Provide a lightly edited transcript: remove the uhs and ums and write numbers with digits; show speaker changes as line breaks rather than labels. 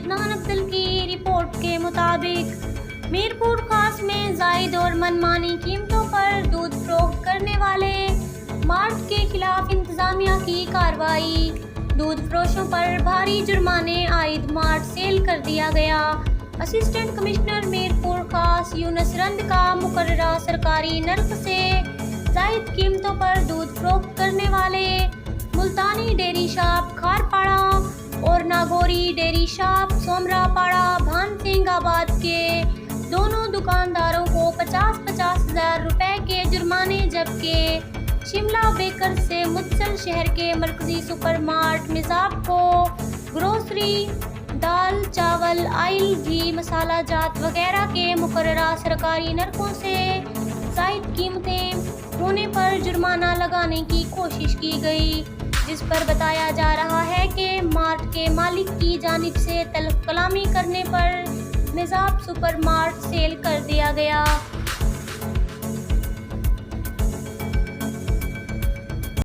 अदनान अब्दुल की रिपोर्ट के मुताबिक मीरपुर खास में जायद और मनमानी कीमतों पर दूध फरोख्त करने वाले मार्ट के खिलाफ इंतजामिया की कार्रवाई। दूध फरोशों पर भारी जुर्माने आयद मार्ट सेल कर दिया गया। असिस्टेंट कमिश्नर मीरपुर खास यूनुस रंद का मुकर्ररा सरकारी नर्ख से जायद कीमतों पर दूध फरोख्त करने वाले मुल्तानी डेयरी शॉप खारपाड़ा और नागौरी डेयरी शॉप सोमरापाड़ा भान सिंह आबाद के दोनों दुकानदारों को 50-50 हज़ार रुपए के जुर्माने, जबकि शिमला बेकर से मुत्सल शहर के मरकजी सुपरमार्ट मिजाब को ग्रोसरी, दाल, चावल, आयल, घी, मसाला जात वगैरह के मुकर्ररा सरकारी नरखों से जायद कीमतें होने पर जुर्माना लगाने की कोशिश की गई, जिस पर बताया जा रहा है कि मार्ट के मालिक की जानिब से तलब कलामी करने पर निज़ाब सुपरमार्ट सेल कर दिया गया।